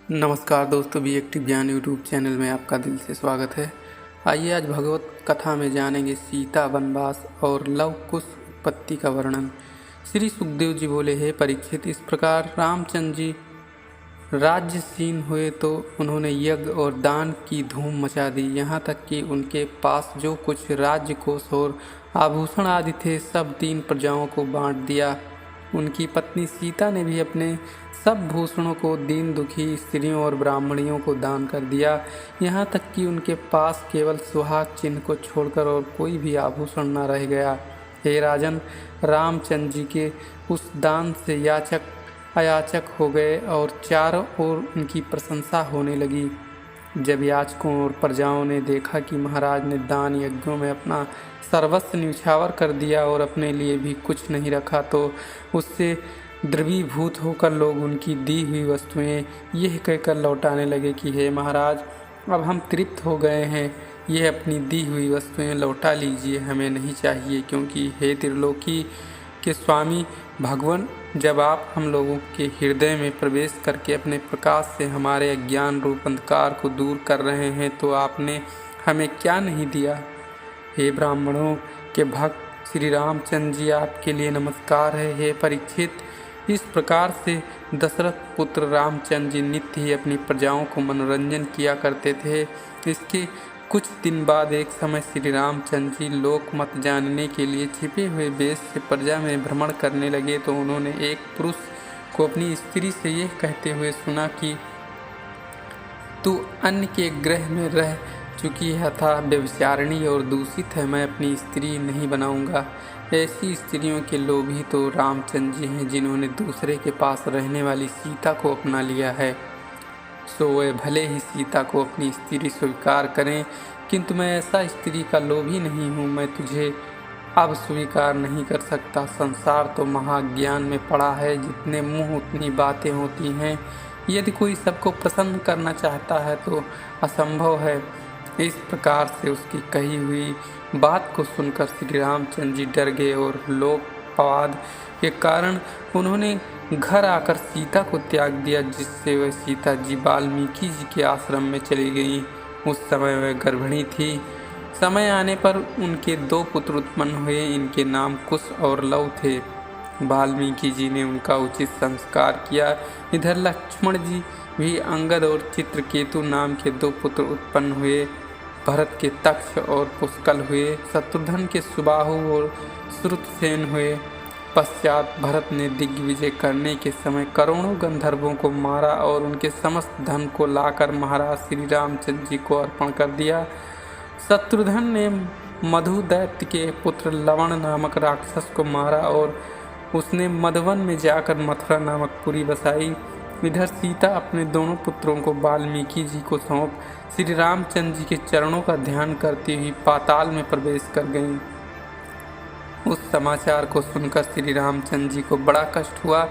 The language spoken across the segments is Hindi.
नमस्कार दोस्तों, भी एक्टिव ज्ञान यूट्यूब चैनल में आपका दिल से स्वागत है। आइए आज भगवत कथा में जानेंगे सीता वनवास और लव कुश उत्पत्ति का वर्णन। श्री सुखदेव जी बोले, हे परीक्षित, इस प्रकार रामचंद्र जी राज्यसीन हुए तो उन्होंने यज्ञ और दान की धूम मचा दी। यहाँ तक कि उनके पास जो कुछ राज्य कोष और आभूषण आदि थे सब 3 प्रजाओं को बांट दिया। उनकी पत्नी सीता ने भी अपने सब भूषणों को दीन दुखी स्त्रियों और ब्राह्मणियों को दान कर दिया। यहाँ तक कि उनके पास केवल सुहाग चिन्ह को छोड़कर और कोई भी आभूषण न रह गया। हे राजन, रामचंद्र जी के उस दान से याचक अयाचक हो गए और चारों ओर उनकी प्रशंसा होने लगी। जब याचकों और प्रजाओं ने देखा कि महाराज ने दान यज्ञों में अपना सर्वस्व न्यौछावर कर दिया और अपने लिए भी कुछ नहीं रखा, तो उससे द्रवीभूत होकर लोग उनकी दी हुई वस्तुएं यह कहकर लौटाने लगे कि हे महाराज, अब हम तृप्त हो गए हैं, यह अपनी दी हुई वस्तुएं लौटा लीजिए, हमें नहीं चाहिए। क्योंकि हे त्रिलोकी के स्वामी भगवान, जब आप हम लोगों के हृदय में प्रवेश करके अपने प्रकाश से हमारे अज्ञान रूप अंधकार को दूर कर रहे हैं, तो आपने हमें क्या नहीं दिया। हे ब्राह्मणों के भक्त श्री रामचंद्र जी, आपके लिए नमस्कार है। हे परीक्षित, इस प्रकार से दशरथ पुत्र रामचंद्र जी नित्य ही अपनी प्रजाओं को मनोरंजन किया करते थे। इसके कुछ दिन बाद एक समय श्री रामचंद्र जी लोकमत जानने के लिए छिपे हुए वेश से प्रजा में भ्रमण करने लगे, तो उन्होंने एक पुरुष को अपनी स्त्री से यह कहते हुए सुना कि तू अन्य के गृह में रह चुकी है तथा व्यभिचारिणी और दूषित है, मैं अपनी स्त्री नहीं बनाऊंगा। ऐसी स्त्रियों के लोभी तो रामचंद्र जी हैं, जिन्होंने दूसरे के पास रहने वाली सीता को अपना लिया है। सो वे भले ही सीता को अपनी स्त्री स्वीकार करें, किंतु मैं ऐसा स्त्री का लोभी नहीं हूँ। मैं तुझे अब स्वीकार नहीं कर सकता। संसार तो महाज्ञान में पड़ा है, जितने मुँह उतनी बातें होती हैं। यदि कोई सबको प्रसन्न करना चाहता है तो असंभव है। इस प्रकार से उसकी कही हुई बात को सुनकर श्री रामचंद्र जी डर गए और लोकपवाद के कारण उन्होंने घर आकर सीता को त्याग दिया, जिससे वह सीता जी वाल्मीकि जी के आश्रम में चली गई। उस समय वह गर्भिणी थी। समय आने पर उनके 2 पुत्र उत्पन्न हुए। इनके नाम कुश और लव थे। वाल्मीकि जी ने उनका उचित संस्कार किया। इधर लक्ष्मण जी भी अंगद और चित्रकेतु नाम के 2 पुत्र उत्पन्न हुए। भरत के तक्ष और पुष्कल हुए। शत्रुघ्न के सुबाहु और श्रुतसेन हुए। पश्चात भरत ने दिग्विजय करने के समय करोड़ों गंधर्वों को मारा और उनके समस्त धन को लाकर महाराज श्री रामचंद्र जी को अर्पण कर दिया। शत्रुघ्न ने मधु दैत्य के पुत्र लवण नामक राक्षस को मारा और उसने मधुवन में जाकर मथुरा नामक पुरी बसाई। इधर सीता अपने दोनों पुत्रों को वाल्मीकि जी को सौंप श्री रामचंद्र जी के चरणों का ध्यान करती हुई पाताल में प्रवेश कर गईं। उस समाचार को सुनकर श्री रामचंद्र जी को बड़ा कष्ट हुआ।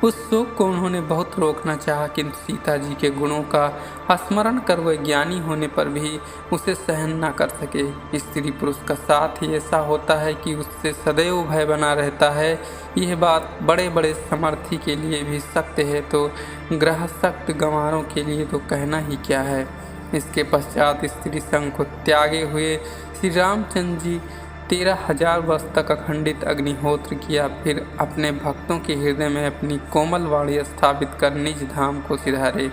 उस शोक को उन्होंने बहुत रोकना चाहा, किंतु सीता जी के गुणों का स्मरण कर वह ज्ञानी होने पर भी उसे सहन न कर सके। स्त्री पुरुष का साथ ही ऐसा होता है कि उससे सदैव भय बना रहता है। यह बात बड़े बड़े समर्थी के लिए भी सत्य है, तो गृहस्थ गंवारों के लिए तो कहना ही क्या है। इसके पश्चात स्त्री संग को त्यागे हुए श्री रामचंद्र जी 13,000 वर्ष तक अखंडित अग्निहोत्र किया। फिर अपने भक्तों के हृदय में अपनी कोमल वाणी स्थापित कर निज धाम को सिधारे।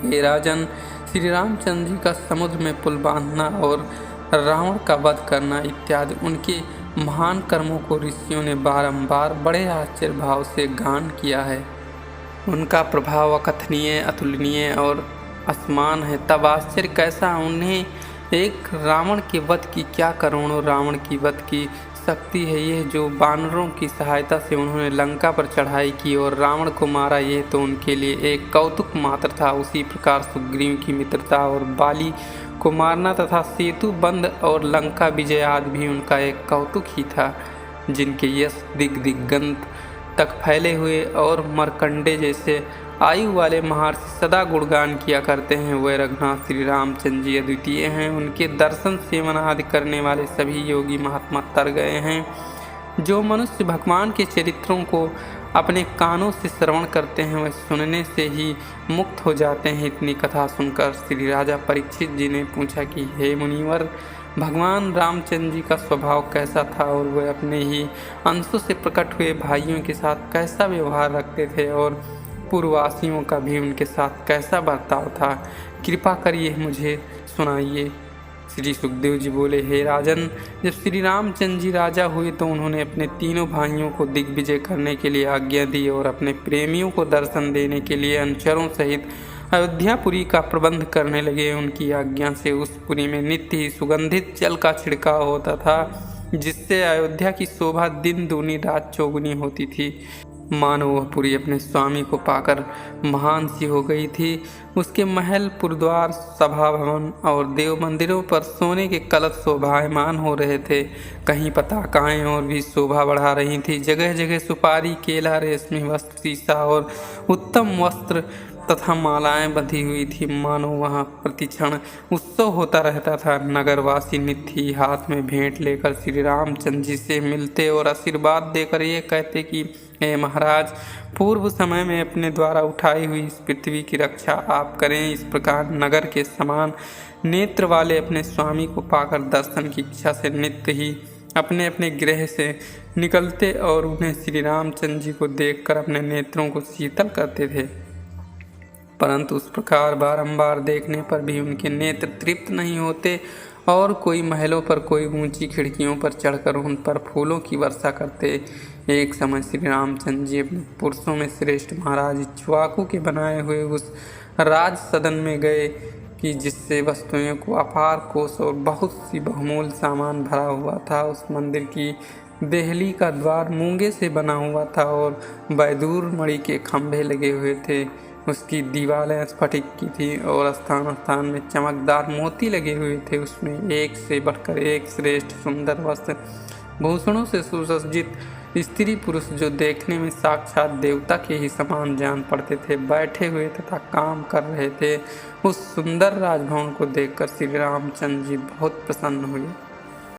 हे राजन, श्री रामचंद्र जी का समुद्र में पुल बांधना और रावण का वध करना इत्यादि उनके महान कर्मों को ऋषियों ने बारंबार बड़े आश्चर्य भाव से गान किया है। उनका प्रभाव अकथनीय, अतुलनीय और असमान है। तब आश्चर्य कैसा, उन्हें एक रावण के वध की क्या करोड़ों रावण की वध की शक्ति है। यह जो वानरों की सहायता से उन्होंने लंका पर चढ़ाई की और रावण को मारा, यह तो उनके लिए एक कौतुक मात्र था। उसी प्रकार सुग्रीव की मित्रता और बाली को मारना तथा सेतु बंध और लंका विजय आदि भी उनका एक कौतुक ही था, जिनके यश दिग्गंत तक फैले हुए और मरकंडे जैसे आयु वाले महर्षि सदा गुणगान किया करते हैं। वे रघुनाथ श्री रामचंद्र जी अद्वितीय हैं। उनके दर्शन सेवन आदि करने वाले सभी योगी महात्मा तर गए हैं। जो मनुष्य भगवान के चरित्रों को अपने कानों से श्रवण करते हैं वह सुनने से ही मुक्त हो जाते हैं। इतनी कथा सुनकर श्री राजा परीक्षित जी ने पूछा कि हे मुनिवर, भगवान रामचंद्र जी का स्वभाव कैसा था और वह अपने ही अंशों से प्रकट हुए भाइयों के साथ कैसा व्यवहार रखते थे और पूर्ववासियों का भी उनके साथ कैसा बर्ताव था, कृपा करिए मुझे सुनाइए। श्री सुखदेव जी बोले, हे राजन, जब श्री रामचंद्र जी राजा हुए तो उन्होंने अपने तीनों भाइयों को दिग्विजय करने के लिए आज्ञा दी और अपने प्रेमियों को दर्शन देने के लिए अनुचरों सहित अयोध्यापुरी का प्रबंध करने लगे। उनकी आज्ञा से उस पुरी में नित्य ही सुगंधित जल का छिड़काव होता था, जिससे अयोध्या की शोभा दिन दूनी रात चौगुनी होती थी। मानो वह पुरी अपने स्वामी को पाकर महान सी हो गई थी। उसके महल, पुरद्वार, सभा भवन और देव मंदिरों पर सोने के कलश शोभायमान हो रहे थे। कहीं पताकाएं और भी शोभा बढ़ा रही थी। जगह जगह सुपारी, केला, रेशमी वस्त्र, सीसा और उत्तम वस्त्र तथा मालाएं बंधी हुई थी। मानो वहाँ प्रतिक्षण उत्सव होता रहता था। नगरवासी नित्य ही हाथ में भेंट लेकर श्री रामचंद्र जी से मिलते और आशीर्वाद देकर ये कहते कि हे महाराज, पूर्व समय में अपने द्वारा उठाई हुई इस पृथ्वी की रक्षा आप करें। इस प्रकार नगर के समान नेत्र वाले अपने स्वामी को पाकर दर्शन की इच्छा से नित्य ही अपने अपने गृह से निकलते और उन्हें श्री रामचंद्र जी को देखकर अपने नेत्रों को शीतल करते थे। परंतु उस प्रकार बारंबार देखने पर भी उनके नेत्र तृप्त नहीं होते और कोई महलों पर, कोई ऊंची खिड़कियों पर चढ़कर उन पर फूलों की वर्षा करते। एक समय श्री रामचंद्र जी अपने पुरुषों में श्रेष्ठ महाराज इक्ष्वाकु के बनाए हुए उस राज सदन में गए कि जिससे वस्तुओं को अपार कोष और बहुत सी बहुमूल्य सामान भरा हुआ था। उस मंदिर की देहली का द्वार मूंगे से बना हुआ था और बैदूर मणि के खंभे लगे हुए थे। उसकी दीवारें स्फटिक की थी और स्थान स्थान में चमकदार मोती लगे हुए थे। उसमें एक से बढ़कर एक श्रेष्ठ सुंदर वस्त्र भूषणों से सुसज्जित स्त्री पुरुष, जो देखने में साक्षात देवता के ही समान जान पड़ते थे, बैठे हुए तथा काम कर रहे थे। उस सुंदर राजभवन को देखकर श्री रामचंद्र जी बहुत प्रसन्न हुए।